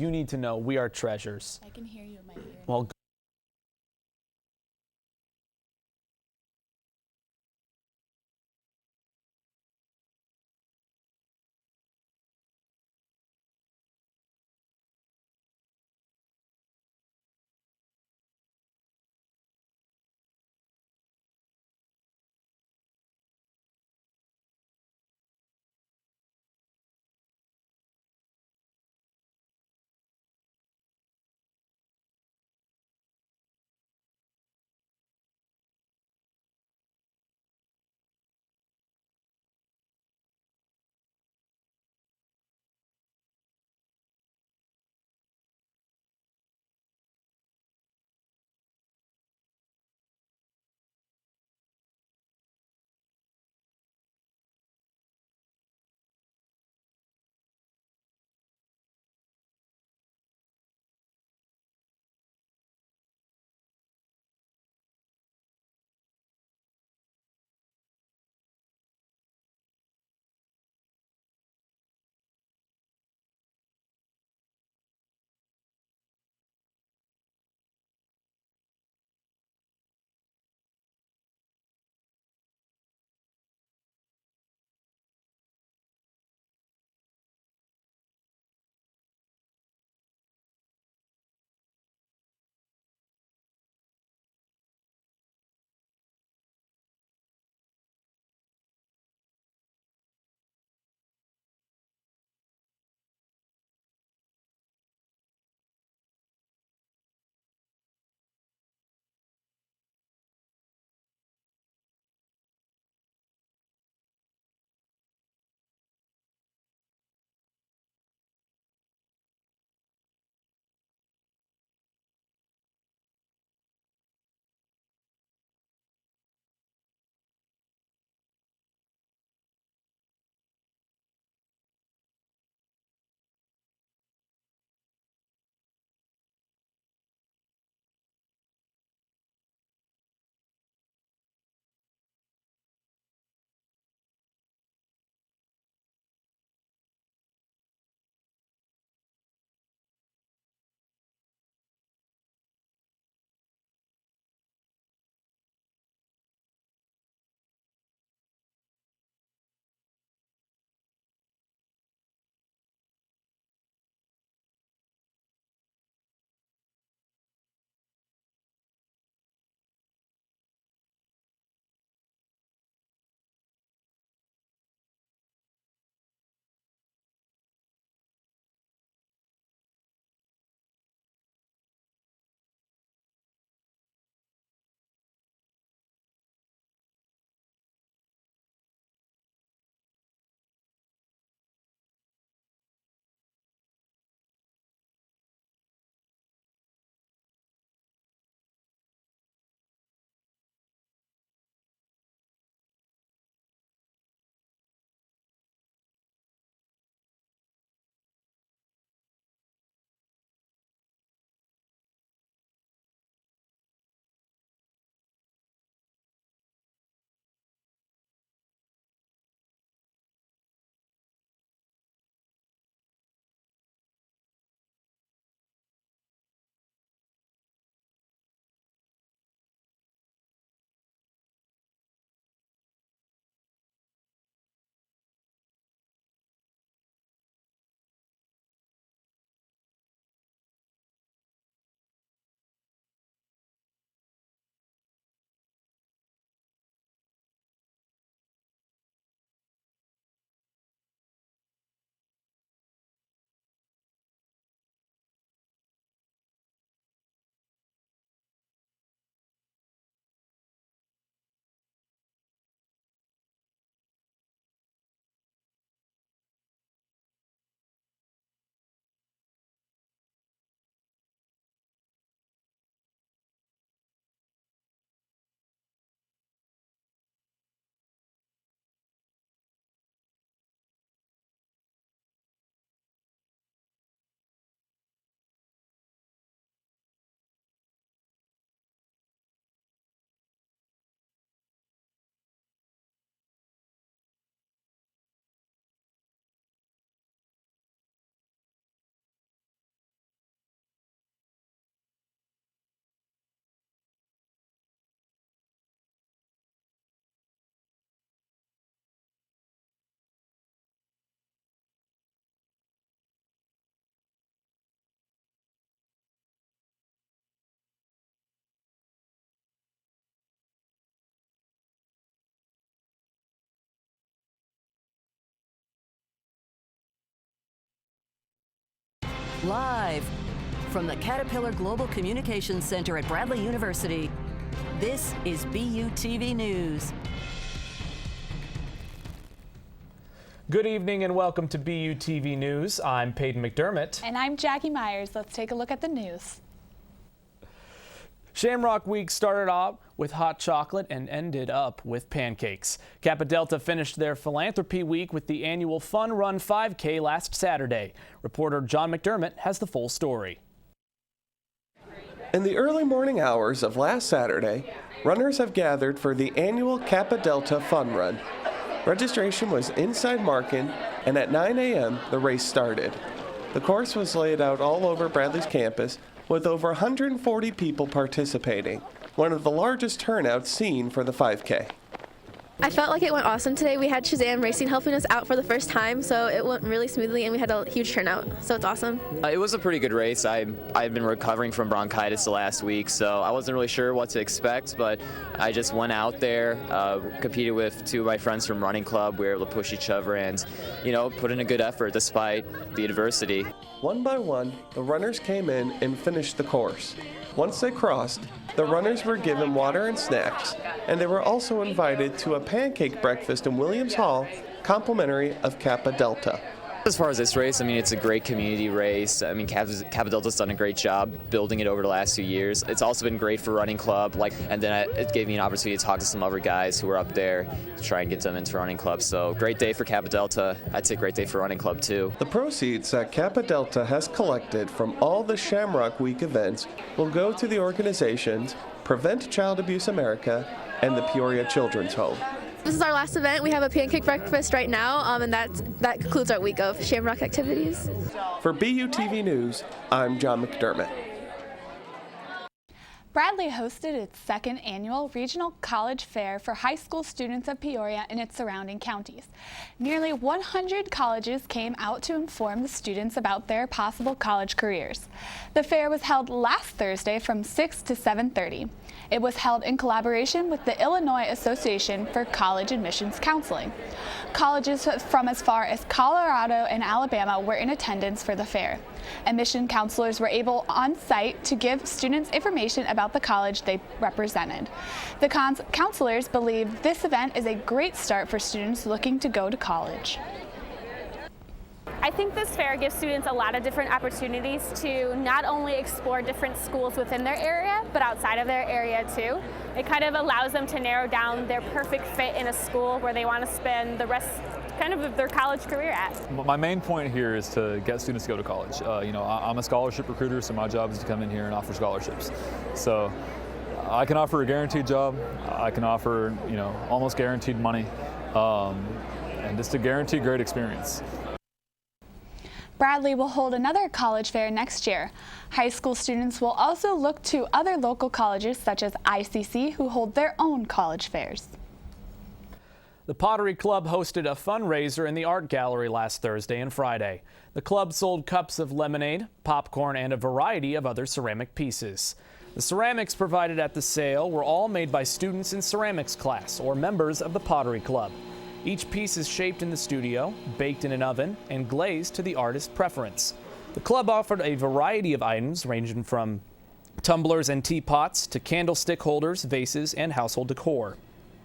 You need to know we are treasures. I can hear you in my ear. Well, Live from the Caterpillar Global Communications Center at Bradley University, this is BUTV News. Good evening and welcome to BUTV News. I'm Peyton McDermott. And I'm Jackie Myers. Let's take a look at the news. Shamrock Week started off with hot chocolate and ended up with pancakes. Kappa Delta finished their philanthropy week with the annual Fun Run 5K last Saturday. Reporter John McDermott has the full story. In the early morning hours of last Saturday, runners have gathered for the annual Kappa Delta Fun Run. Registration was inside Markin, and at 9 a.m. the race started. The course was laid out all over Bradley's campus, with over 140 people participating, one of the largest turnouts seen for the 5K. I felt like it went awesome today. We had Shazam Racing helping us out for the first time, so it went really smoothly and we had a huge turnout, so it's awesome. It was a pretty good race. I've been recovering from bronchitis the last week, so I wasn't really sure what to expect, but I just went out there, competed with two of my friends from running club. We were able to push each other and, put in a good effort despite the adversity. One by one, the runners came in and finished the course. Once they crossed, the runners were given water and snacks, and they were also invited to a pancake breakfast in Williams Hall, complimentary of Kappa Delta. As far as this race, it's a great community race. Kappa Delta's done a great job building it over the last few years. It's also been great for running club, and then it gave me an opportunity to talk to some other guys who were up there to try and get them into running club. So great day for Kappa Delta. I'd say great day for running club too. The proceeds that Kappa Delta has collected from all the Shamrock Week events will go to the organizations Prevent Child Abuse America and the Peoria Children's Home. This is our last event. We have a pancake breakfast right now, and that concludes our week of Shamrock activities. For BUTV News, I'm John McDermott. Bradley hosted its second annual Regional College Fair for high school students of Peoria and its surrounding counties. Nearly 100 colleges came out to inform the students about their possible college careers. The fair was held last Thursday from 6 to 7:30. It was held in collaboration with the Illinois Association for College Admissions Counseling. Colleges from as far as Colorado and Alabama were in attendance for the fair. Admission counselors were able on site to give students information about the college they represented. The counselors believe this event is a great start for students looking to go to college. I think this fair gives students a lot of different opportunities to not only explore different schools within their area, but outside of their area too. It kind of allows them to narrow down their perfect fit in a school where they want to spend the rest of their college career at. My main point here is to get students to go to college. I'm a scholarship recruiter, so my job is to come in here and offer scholarships. So I can offer a guaranteed job. I can offer, almost guaranteed money, and just a guaranteed great experience. Bradley will hold another college fair next year. High school students will also look to other local colleges such as ICC, who hold their own college fairs. The Pottery Club hosted a fundraiser in the art gallery last Thursday and Friday. The club sold cups of lemonade, popcorn, and a variety of other ceramic pieces. The ceramics provided at the sale were all made by students in ceramics class or members of the Pottery Club. Each piece is shaped in the studio, baked in an oven, and glazed to the artist's preference. The club offered a variety of items ranging from tumblers and teapots to candlestick holders, vases, and household decor.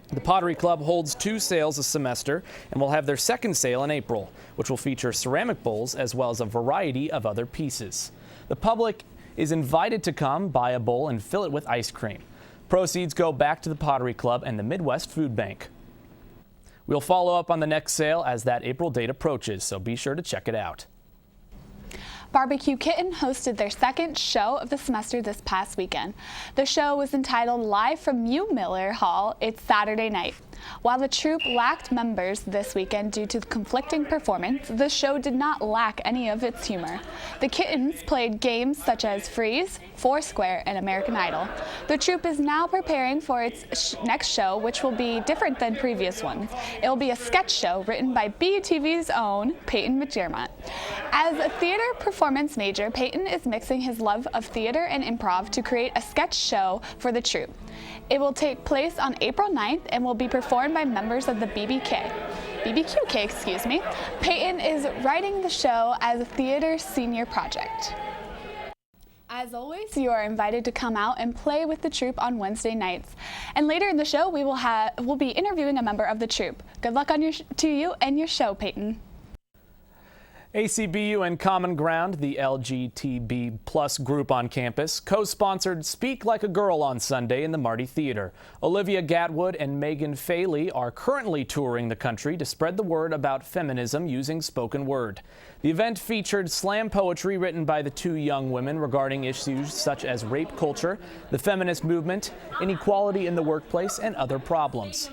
The Pottery Club holds 2 sales a semester and will have their second sale in April, which will feature ceramic bowls as well as a variety of other pieces. The public is invited to come, buy a bowl, and fill it with ice cream. Proceeds go back to the Pottery Club and the Midwest Food Bank. We'll follow up on the next sale as that April date approaches, so be sure to check it out. Barbecue Kitten hosted their second show of the semester this past weekend. The show was entitled Live from Mew Miller Hall. It's Saturday night. While the troupe lacked members this weekend due to conflicting performance, the show did not lack any of its humor. The Kittens played games such as Freeze, Foursquare, and American Idol. The troupe is now preparing for its next show, which will be different than previous ones. It will be a sketch show written by BUTV's own Peyton McDermott. As a theater performance major, Peyton is mixing his love of theater and improv to create a sketch show for the troupe. It will take place on April 9th and will be performed by members of the BBK. Peyton is writing the show as a theater senior project. As always, you are invited to come out and play with the troupe on Wednesday nights. And later in the show, we'll be interviewing a member of the troupe. Good luck to you and your show, Peyton. ACBU and Common Ground, the LGTB plus group on campus, co-sponsored Speak Like a Girl on Sunday in the Marty Theater. Olivia Gatwood and Megan Faley are currently touring the country to spread the word about feminism using spoken word. The event featured slam poetry written by the two young women regarding issues such as rape culture, the feminist movement, inequality in the workplace, and other problems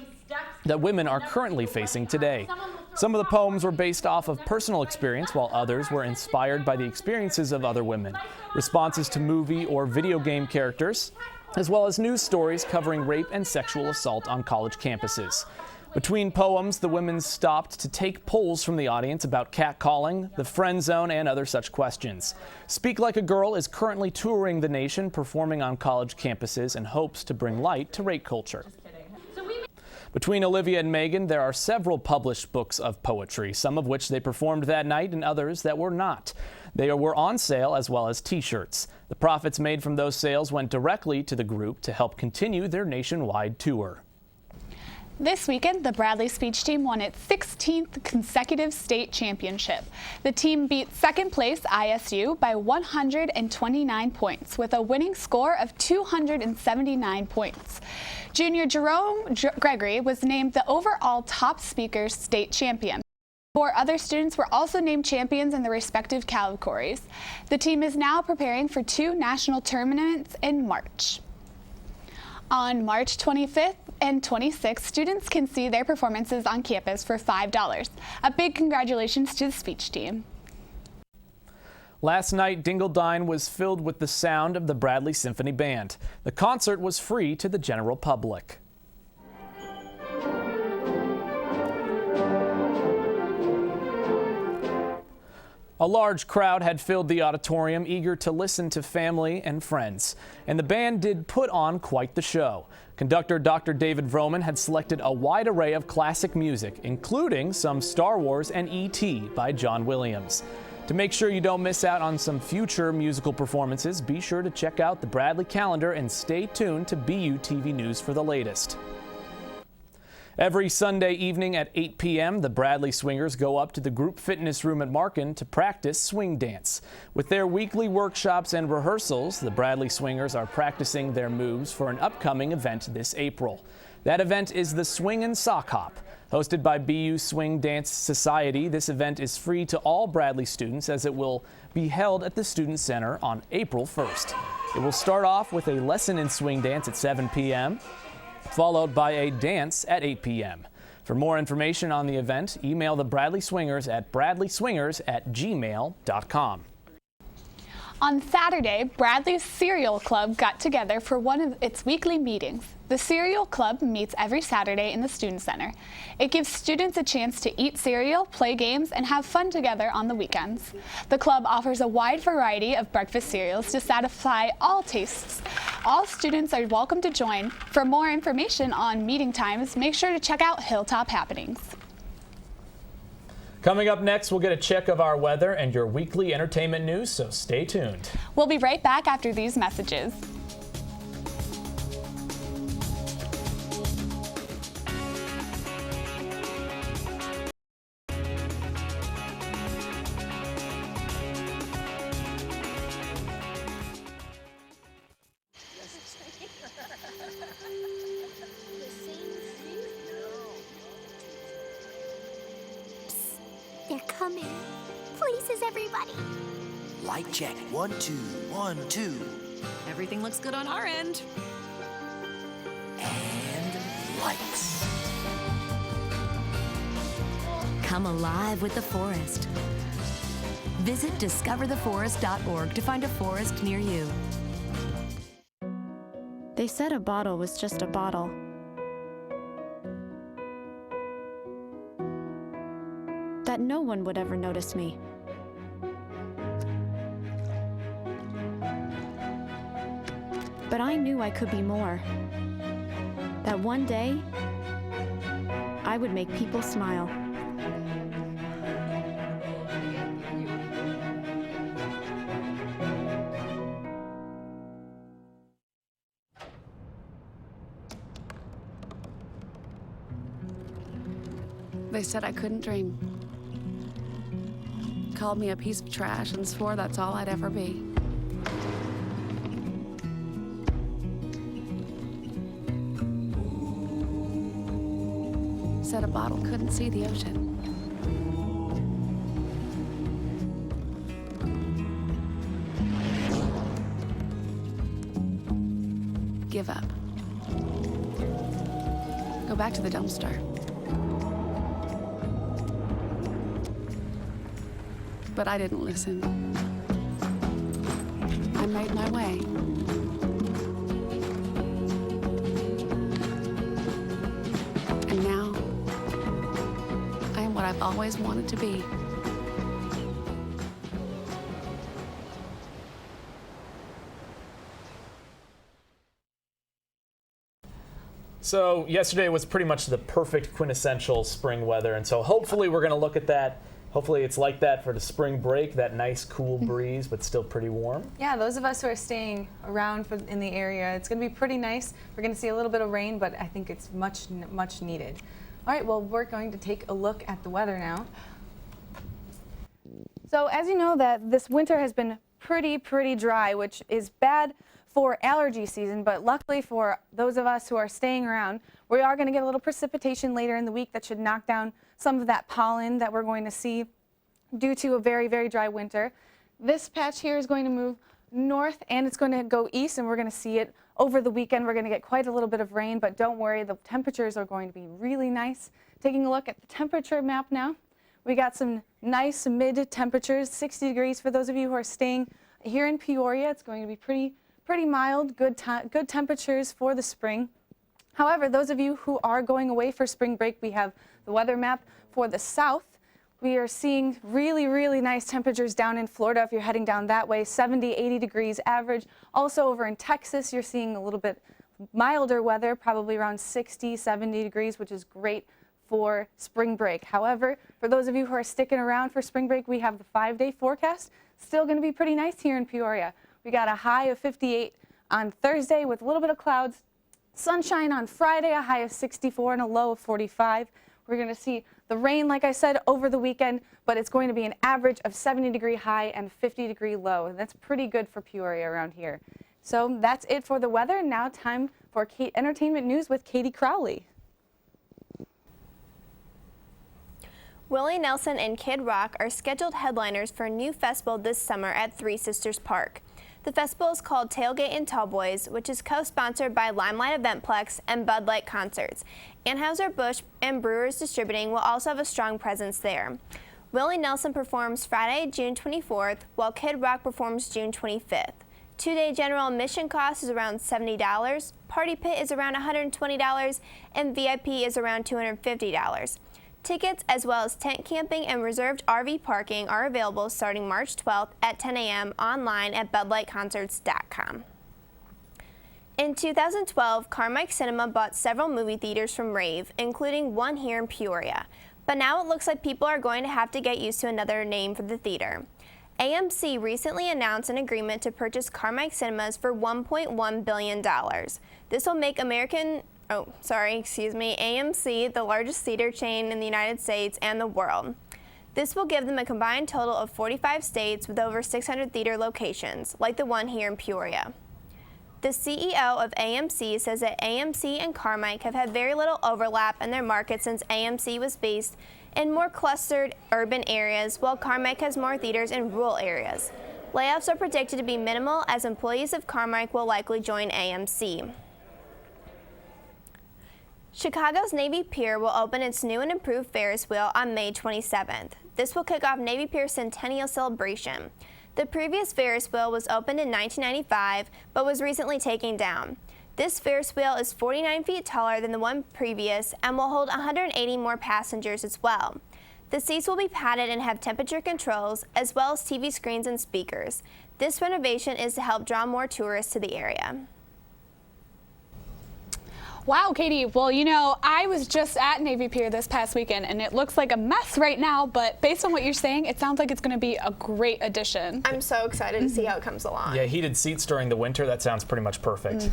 that women are currently facing today. Some of the poems were based off of personal experience, while others were inspired by the experiences of other women, responses to movie or video game characters, as well as news stories covering rape and sexual assault on college campuses. Between poems, the women stopped to take polls from the audience about catcalling, the friend zone, and other such questions. Speak Like a Girl is currently touring the nation, performing on college campuses, and hopes to bring light to rape culture. Between Olivia and Megan, there are several published books of poetry, some of which they performed that night and others that were not. They were on sale, as well as t-shirts. The profits made from those sales went directly to the group to help continue their nationwide tour. This weekend, the Bradley speech team won its 16th consecutive state championship. The team beat second place ISU by 129 points with a winning score of 279 points. Junior Jerome Gregory was named the overall top speaker state champion. 4 other students were also named champions in their respective categories. The team is now preparing for 2 national tournaments in March. On March 25th and 26th, students can see their performances on campus for $5. A big congratulations to the speech team. Last night, Dingledine was filled with the sound of the Bradley Symphony Band. The concert was free to the general public. A large crowd had filled the auditorium, eager to listen to family and friends. And the band did put on quite the show. Conductor Dr. David Vroman had selected a wide array of classic music, including some Star Wars and E.T. by John Williams. To make sure you don't miss out on some future musical performances, be sure to check out the Bradley calendar and stay tuned to BUTV News for the latest. Every Sunday evening at 8 p.m., the Bradley Swingers go up to the group fitness room at Markin to practice swing dance. With their weekly workshops and rehearsals, the Bradley Swingers are practicing their moves for an upcoming event this April. That event is the Swing and Sock Hop. Hosted by BU Swing Dance Society, this event is free to all Bradley students as it will be held at the Student Center on April 1st. It will start off with a lesson in swing dance at 7 p.m., followed by a dance at 8 p.m. For more information on the event, email the Bradley Swingers at bradleyswingers@gmail.com. On Saturday, Bradley's Cereal Club got together for one of its weekly meetings. The Cereal Club meets every Saturday in the Student Center. It gives students a chance to eat cereal, play games, and have fun together on the weekends. The club offers a wide variety of breakfast cereals to satisfy all tastes. All students are welcome to join. For more information on meeting times, make sure to check out Hilltop Happenings. Coming up next, we'll get a check of our weather and your weekly entertainment news, so stay tuned. We'll be right back after these messages. They're coming. Places, everybody. Light check. 1, 2, 1, 2. Everything looks good on our end. And lights. Come alive with the forest. Visit discovertheforest.org to find a forest near you. They said a bottle was just a bottle. That no one would ever notice me. But I knew I could be more. That one day, I would make people smile. They said I couldn't dream. Called me a piece of trash and swore that's all I'd ever be. Said a bottle couldn't see the ocean. Give up. Go back to the dumpster. But I didn't listen. I made my way. And now, I am what I've always wanted to be. So yesterday was pretty much the perfect quintessential spring weather, and so hopefully we're going to look at that. Hopefully it's like that for the spring break, that nice cool breeze, but still pretty warm. Yeah, those of us who are staying around in the area, it's going to be pretty nice. We're going to see a little bit of rain, but I think it's much needed. All right, well, we're going to take a look at the weather now. So as you know, that this winter has been pretty dry, which is bad for allergy season, but luckily for those of us who are staying around, we are going to get a little precipitation later in the week that should knock down some of that pollen that we're going to see due to a very dry winter. This patch here is going to move north and it's going to go east, and we're going to see it over the weekend. We're going to get quite a little bit of rain, but don't worry, the temperatures are going to be really nice. Taking a look at the temperature map now, we got some nice mid temperatures, 60 degrees for those of you who are staying here in Peoria. It's going to be pretty mild, good temperatures for the spring. However, those of you who are going away for spring break, we have the weather map for the south. We are seeing really nice temperatures down in Florida if you're heading down that way, 70, 80 degrees average. Also over in Texas, you're seeing a little bit milder weather, probably around 60, 70 degrees, which is great for spring break. However, for those of you who are sticking around for spring break, we have the 5-day forecast. Still going to be pretty nice here in Peoria. We got a high of 58 on Thursday with a little bit of clouds. Sunshine on Friday, a high of 64 and a low of 45. We're going to see the rain, like I said, over the weekend, but it's going to be an average of 70-degree high and 50-degree low. And that's pretty good for Peoria around here. So that's it for the weather. Now time for entertainment news with Katie Crowley. Willie Nelson and Kid Rock are scheduled headliners for a new festival this summer at Three Sisters Park. The festival is called Tailgate and Tallboys, which is co-sponsored by Limelight Eventplex and Bud Light Concerts. Anheuser-Busch and Brewers Distributing will also have a strong presence there. Willie Nelson performs Friday, June 24th, while Kid Rock performs June 25th. Two-day general admission cost is around $70, Party Pit is around $120, and VIP is around $250. Tickets, as well as tent camping and reserved RV parking, are available starting March 12th at 10 a.m. online at budlightconcerts.com. In 2012, Carmike Cinema bought several movie theaters from Rave, including one here in Peoria. But now it looks like people are going to have to get used to another name for the theater. AMC recently announced an agreement to purchase Carmike Cinemas for $1.1 billion. This will make AMC the largest theater chain in the United States and the world. This will give them a combined total of 45 states with over 600 theater locations, like the one here in Peoria. The CEO of AMC says that AMC and Carmike have had very little overlap in their market since AMC was based in more clustered urban areas, while Carmike has more theaters in rural areas. Layoffs are predicted to be minimal, as employees of Carmike will likely join AMC. Chicago's Navy Pier will open its new and improved Ferris wheel on May 27th. This will kick off Navy Pier's centennial celebration. The previous Ferris wheel was opened in 1995, but was recently taken down. This Ferris wheel is 49 feet taller than the one previous and will hold 180 more passengers as well. The seats will be padded and have temperature controls, as well as TV screens and speakers. This renovation is to help draw more tourists to the area. Wow, Katie. Well, you know, I was just at Navy Pier this past weekend, and it looks like a mess right now, but based on what you're saying, it sounds like it's going to be a great addition. I'm so excited to see how it comes along. Yeah, heated seats during the winter, that sounds pretty much perfect.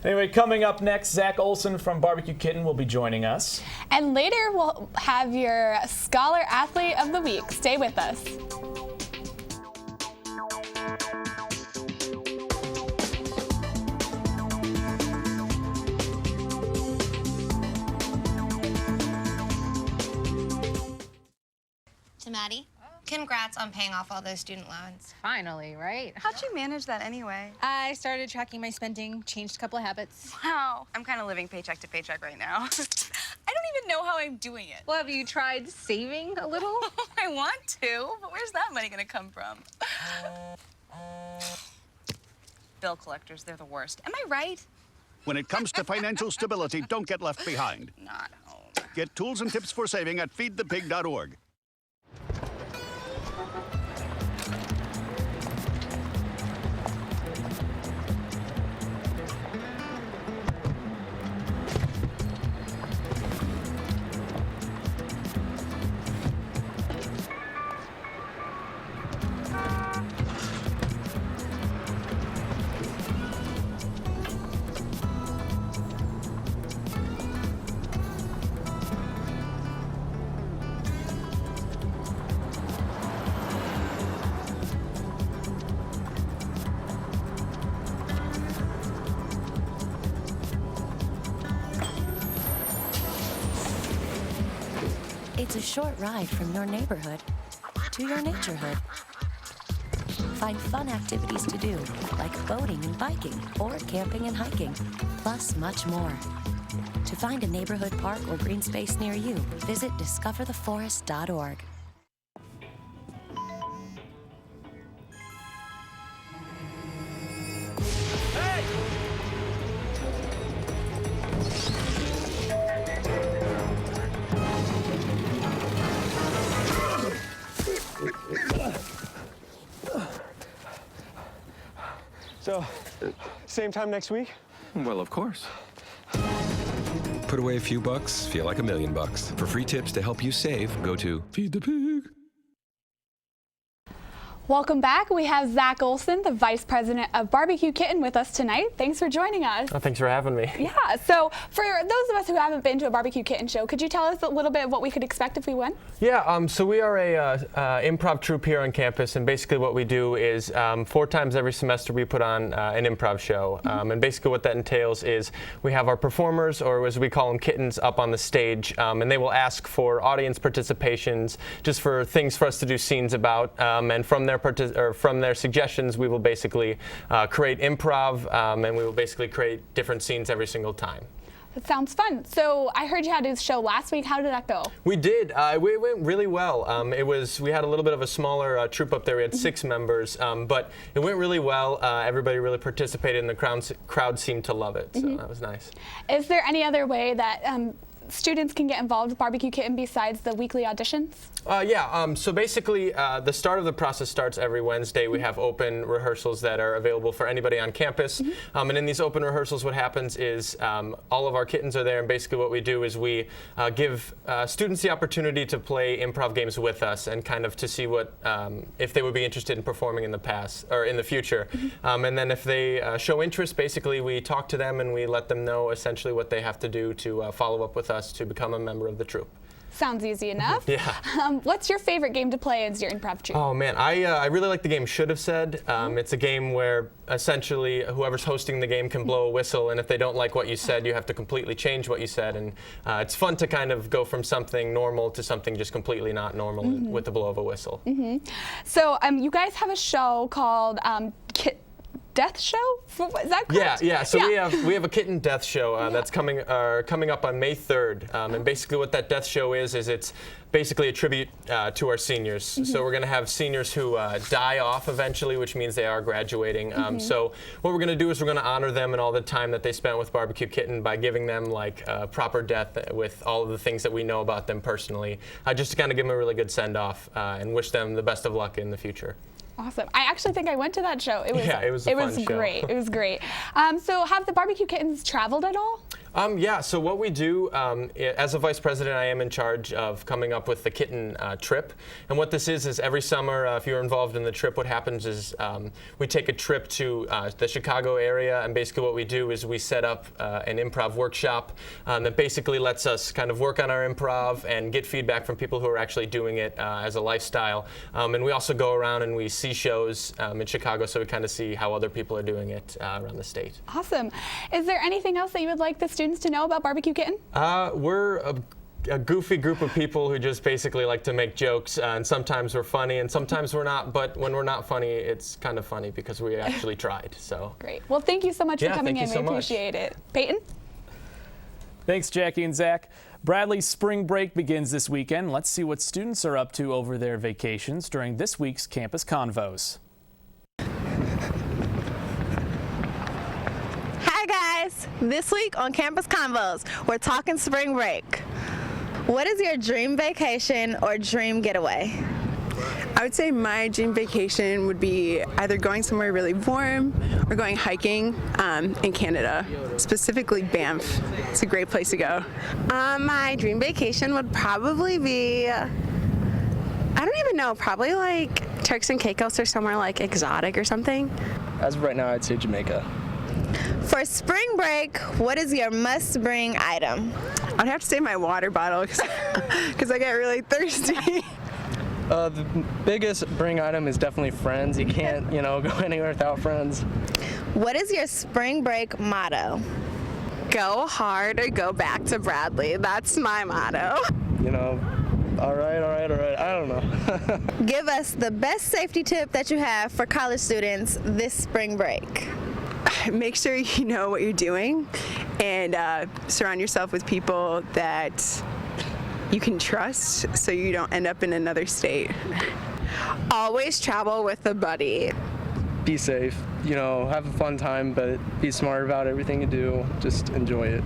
Anyway, coming up next, Zach Olson from Barbecue Kitten will be joining us. And later, we'll have your Scholar Athlete of the Week. Stay with us. To Maddie, congrats on paying off all those student loans. Finally, right? How'd you manage that anyway? I started tracking my spending, changed a couple of habits. Wow, I'm kind of living paycheck to paycheck right now. I don't even know how I'm doing it. Well, have you tried saving a little? I want to, but where's that money gonna come from? Bill collectors, they're the worst. Am I right? When it comes to financial stability, don't get left behind. Not home. Get tools and tips for saving at feedthepig.org. It's a short ride from your neighborhood to your naturehood. Find fun activities to do, like boating and biking, or camping and hiking, plus much more. To find a neighborhood park or green space near you, visit discovertheforest.org. So, same time next week? Well, of course. Put away a few bucks, feel like $1 million. For free tips to help you save, go to Feed the Pig. Welcome back. We have Zach Olson, the Vice President of Barbecue Kitten, with us tonight. Thanks for joining us. Oh, thanks for having me. Yeah, so for those of us who haven't been to a Barbecue Kitten show, could you tell us a little bit of what we could expect if we went? Yeah, so we are a improv troupe here on campus, and basically what we do is 4 times every semester we put on an improv show. And basically what that entails is we have our performers, or as we call them, kittens, up on the stage, and they will ask for audience participations, just for things for us to do scenes about, and from their suggestions, we will basically create improv, and we will basically create different scenes every single time. That sounds fun. So I heard you had a show last week. How did that go? We did. It went really well. We had a little bit of a smaller troupe up there. We had 6 members, but it went really well. Everybody really participated, and the crowd seemed to love it. So that was nice. Is there any other way that students can get involved with Barbecue Kitten besides the weekly auditions? So basically, the start of the process starts every Wednesday. We have open rehearsals that are available for anybody on campus. And in these open rehearsals, what happens is all of our kittens are there, and basically what we do is we give students the opportunity to play improv games with us, and kind of to see what if they would be interested in performing in the past or in the future. And then if they show interest, basically we talk to them and we let them know essentially what they have to do to follow up with us to become a member of the troupe. Sounds easy enough. Yeah. What's your favorite game to play as your improv troupe? Oh man, I really like the game Should Have Said. It's a game where essentially whoever's hosting the game can blow a whistle, and if they don't like what you said, you have to completely change what you said. And it's fun to kind of go from something normal to something just completely not normal with the blow of a whistle. So you guys have a show called Death Show? Is that correct? Yeah. So we have a kitten death show that's coming up on May 3rd, and basically what that death show is it's basically a tribute to our seniors. So we're going to have seniors who die off eventually, which means they are graduating. So what we're going to do is we're going to honor them and all the time that they spent with Barbecue Kitten by giving them like proper death with all of the things that we know about them personally, just to kind of give them a really good send-off and wish them the best of luck in the future. Awesome. I actually think I went to that show. It was a fun show. Great. It was great. So have the Barbecue Kittens traveled at all? Yeah, so what we do, as a vice president, I am in charge of coming up with the kitten trip. And what this is every summer, if you're involved in the trip, what happens is we take a trip to the Chicago area, and basically what we do is we set up an improv workshop that basically lets us kind of work on our improv and get feedback from people who are actually doing it as a lifestyle. And we also go around and we see shows in Chicago, so we kind of see how other people are doing it around the state. Awesome. Is there anything else that you would like the students to know about Barbecue Kitten? We're a goofy group of people who just basically like to make jokes, and sometimes we're funny and sometimes we're not, but when we're not funny, it's kind of funny because we actually tried. So great. Well, thank you so much for coming in. We appreciate it. Peyton? Thanks, Jackie and Zach. Bradley's spring break begins this weekend. Let's see what students are up to over their vacations during this week's Campus Convos. Hi guys, this week on Campus Convos, we're talking spring break. What is your dream vacation or dream getaway? I would say my dream vacation would be either going somewhere really warm or going hiking in Canada, specifically Banff. It's a great place to go. My dream vacation would probably be, I don't even know, probably like Turks and Caicos or somewhere like exotic or something. As of right now, I'd say Jamaica. For spring break, what is your must-bring item? I'd have to say my water bottle because I get really thirsty. The biggest bring item is definitely friends. You can't, go anywhere without friends. What is your spring break motto? Go hard or go back to Bradley. That's my motto. All right. I don't know. Give us the best safety tip that you have for college students this spring break. Make sure you know what you're doing and surround yourself with people that you can trust so you don't end up in another state. Always travel with a buddy. Be safe, have a fun time, but be smart about everything you do. Just enjoy it.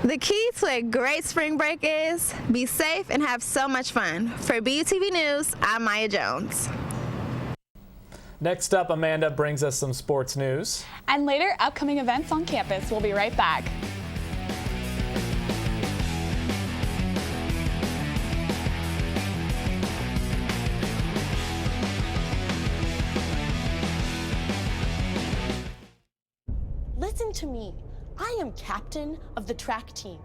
The key to a great spring break is be safe and have so much fun. For BUTV News, I'm Maya Jones. Next up, Amanda brings us some sports news. And later, upcoming events on campus. We'll be right back. Listen to me. I am captain of the track team.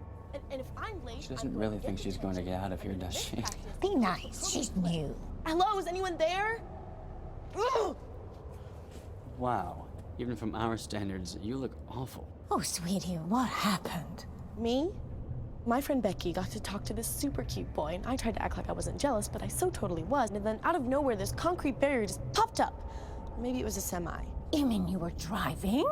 And if I'm late, she doesn't really think she's going to get out of here, does she? Be nice. She's new. Hello, is anyone there? Ugh. Wow. Even from our standards, you look awful. Oh, sweetie, what happened? Me? My friend Becky got to talk to this super cute boy, and I tried to act like I wasn't jealous, but I so totally was. And then out of nowhere, this concrete barrier just popped up. Maybe it was a semi. You mean you were driving?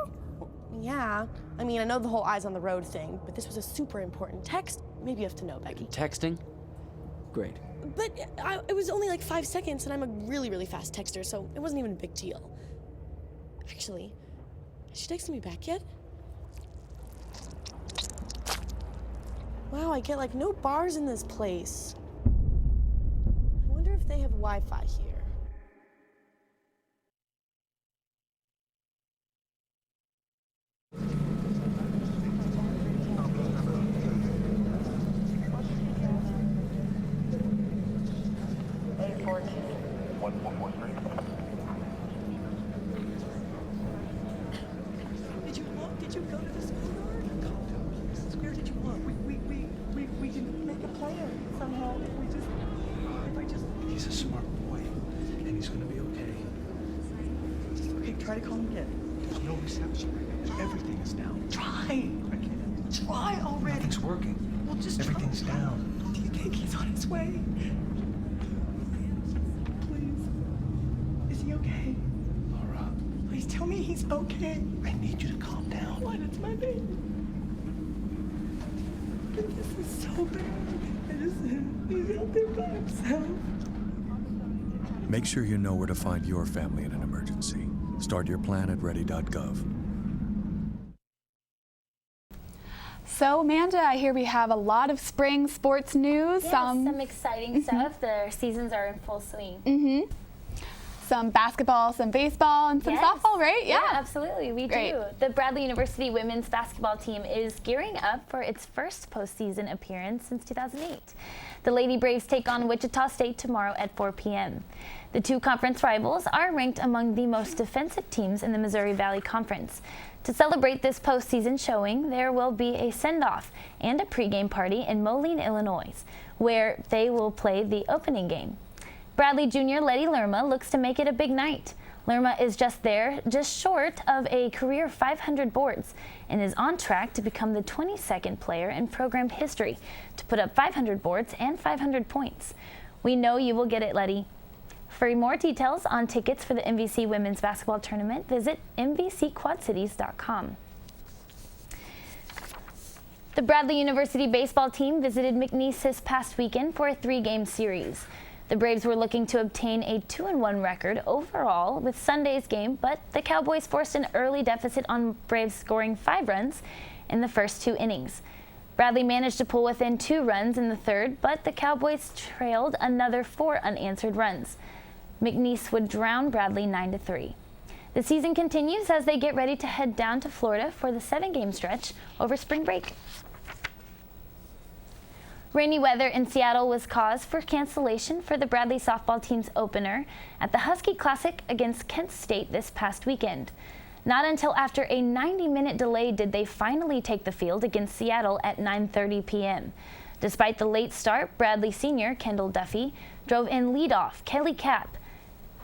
Yeah. I mean, I know the whole eyes on the road thing, but this was a super important text. Maybe you have to know, Becky. Texting? Great. But it was only like 5 seconds, and I'm a really, really fast texter, so it wasn't even a big deal. Actually, has she texted me back yet? Wow, I get like no bars in this place. I wonder if they have Wi-Fi here. Did you go to the schoolyard? Where did you look? We can make a plan somehow if I just... He's a smart boy, and he's gonna be okay. Okay, try to call him again. There's no reception. Everything is down. Try already. Nothing's working. Well, just everything's down. Do you think he's on his way? Please. Is he okay? Laura. Please tell me he's okay. I need you to calm down. What? It's my baby. This is so bad. He's out there by himself. Make sure you know where to find your family in an emergency. Start your plan at ready.gov. So, Amanda, I hear we have a lot of spring sports news. Yeah, some exciting stuff. The seasons are in full swing. some basketball, some baseball, and some softball, right? Yeah, absolutely. We Great. do. The Bradley University women's basketball team is gearing up for its first postseason appearance since 2008. The Lady Braves take on Wichita State tomorrow at 4 p.m. The two conference rivals are ranked among the most defensive teams in the Missouri Valley Conference. To celebrate this postseason showing, there will be a send-off and a pregame party in Moline, Illinois, where they will play the opening game. Bradley Jr. Letty Lerma looks to make it a big night. Lerma is just short of a career 500 boards and is on track to become the 22nd player in program history to put up 500 boards and 500 points. We know you will get it, Letty. For more details on tickets for the MVC Women's Basketball Tournament, visit MVCQuadCities.com. The Bradley University baseball team visited McNeese this past weekend for a 3-game series. The Braves were looking to obtain a 2-1 record overall with Sunday's game, but the Cowboys forced an early deficit on Braves scoring 5 runs in the first 2 innings. Bradley managed to pull within 2 runs in the third, but the Cowboys trailed another 4 unanswered runs. McNeese would drown Bradley 9-3. The season continues as they get ready to head down to Florida for the 7-game stretch over spring break. Rainy weather in Seattle was cause for cancellation for the Bradley softball team's opener at the Husky Classic against Kent State this past weekend. Not until after a 90-minute delay did they finally take the field against Seattle at 9:30 p.m. Despite the late start, Bradley senior Kendall Duffy drove in leadoff Kelly Kapp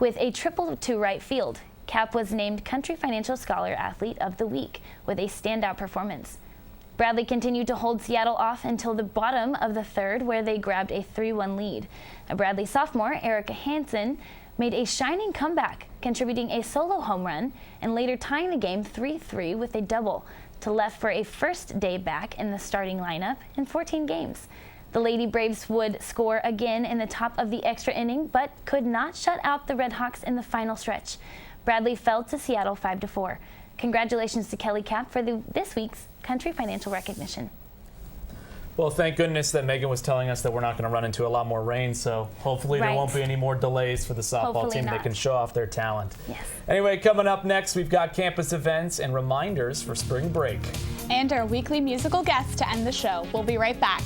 with a triple to right field. Kapp was named Country Financial Scholar Athlete of the Week with a standout performance. Bradley continued to hold Seattle off until the bottom of the third, where they grabbed a 3-1 lead. A Bradley sophomore, Erica Hansen, made a shining comeback, contributing a solo home run and later tying the game 3-3 with a double to left for a first day back in the starting lineup in 14 games. The Lady Braves would score again in the top of the extra inning, but could not shut out the Redhawks in the final stretch. Bradley fell to Seattle 5-4. Congratulations to Kelly Kapp for this week's Country Financial recognition. Well, thank goodness that Megan was telling us that we're not going to run into a lot more rain, so hopefully there won't be any more delays for the softball team. They can show off their talent. Yes. Anyway, coming up next, we've got campus events and reminders for spring break. And our weekly musical guest to end the show. We'll be right back.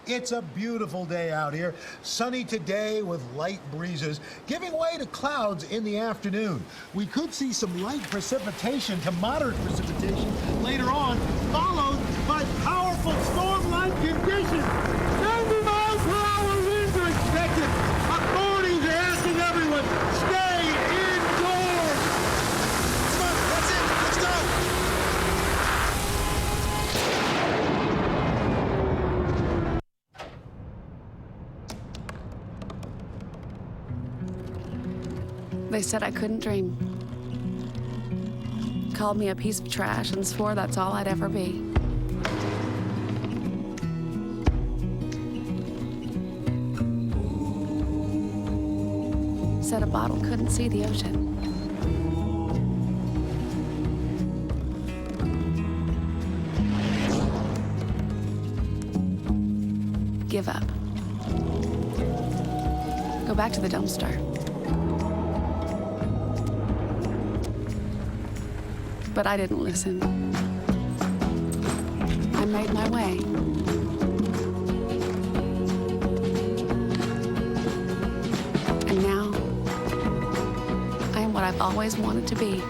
It's a beautiful day out here. Sunny today with light breezes, giving way to clouds in the afternoon. We could see some light precipitation to moderate precipitation later on, followed by powerful storm-like conditions. 90 miles per hour winds are expected. Authorities are asking everyone, stay indoors. Come on, that's it. Let's go. They said I couldn't dream. Called me a piece of trash and swore that's all I'd ever be. Said a bottle couldn't see the ocean. Give up. Go back to the dumpster. But I didn't listen. I made my way. And now, I am what I've always wanted to be.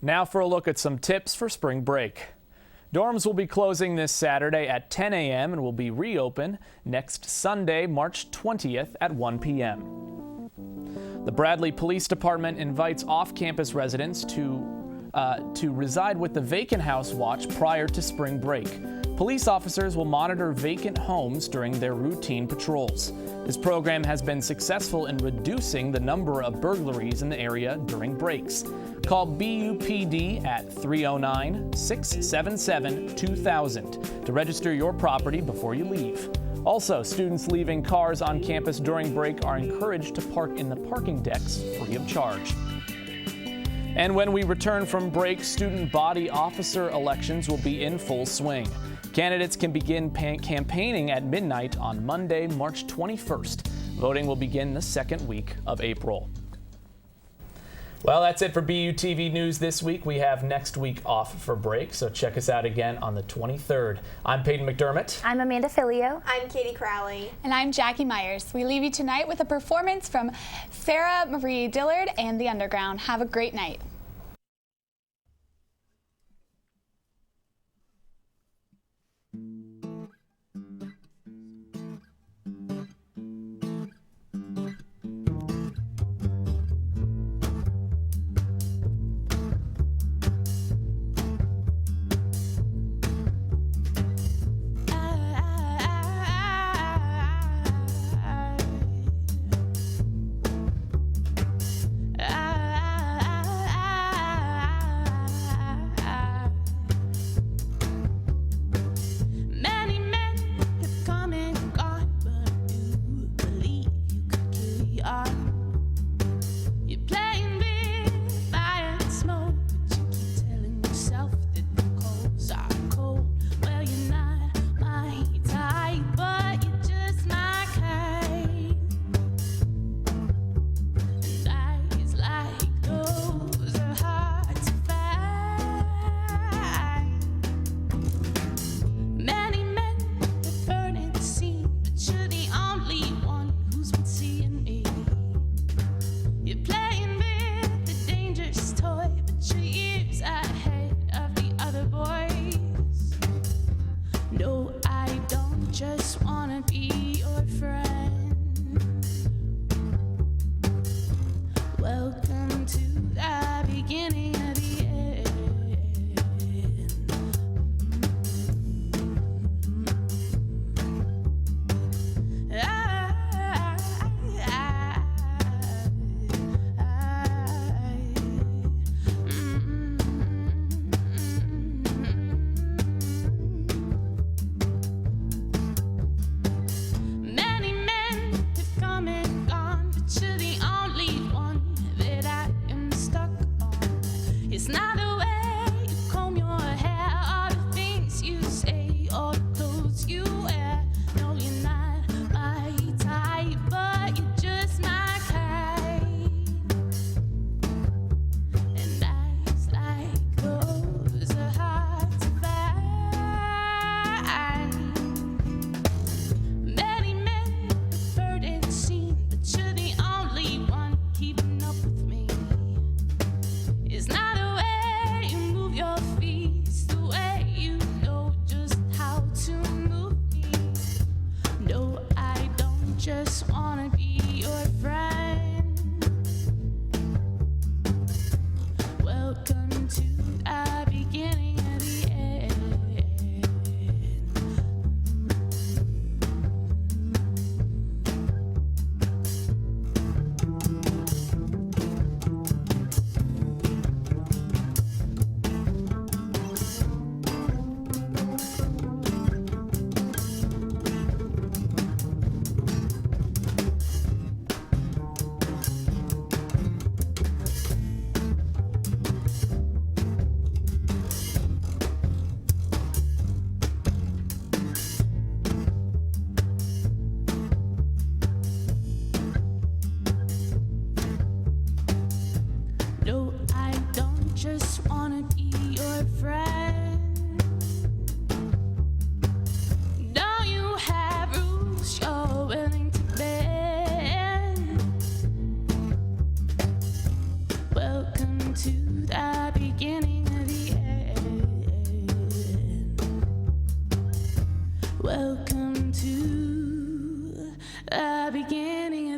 Now for a look at some tips for spring break. Dorms will be closing this Saturday at 10 a.m. and will be reopened next Sunday, March 20th at 1 p.m. The Bradley Police Department invites off-campus residents to reside with the Vacant House Watch prior to spring break. Police officers will monitor vacant homes during their routine patrols. This program has been successful in reducing the number of burglaries in the area during breaks. Call BUPD at 309-677-2000 to register your property before you leave. Also, students leaving cars on campus during break are encouraged to park in the parking decks free of charge. And when we return from break, student body officer elections will be in full swing. Candidates can begin campaigning at midnight on Monday, March 21st. Voting will begin the second week of April. Well, that's it for BUTV News this week. We have next week off for break, so check us out again on the 23rd. I'm Peyton McDermott. I'm Amanda Filio. I'm Katie Crowley. And I'm Jackie Myers. We leave you tonight with a performance from Sarah Marie Dillard and the Underground. Have a great night. to the beginning of the end. Welcome to the beginning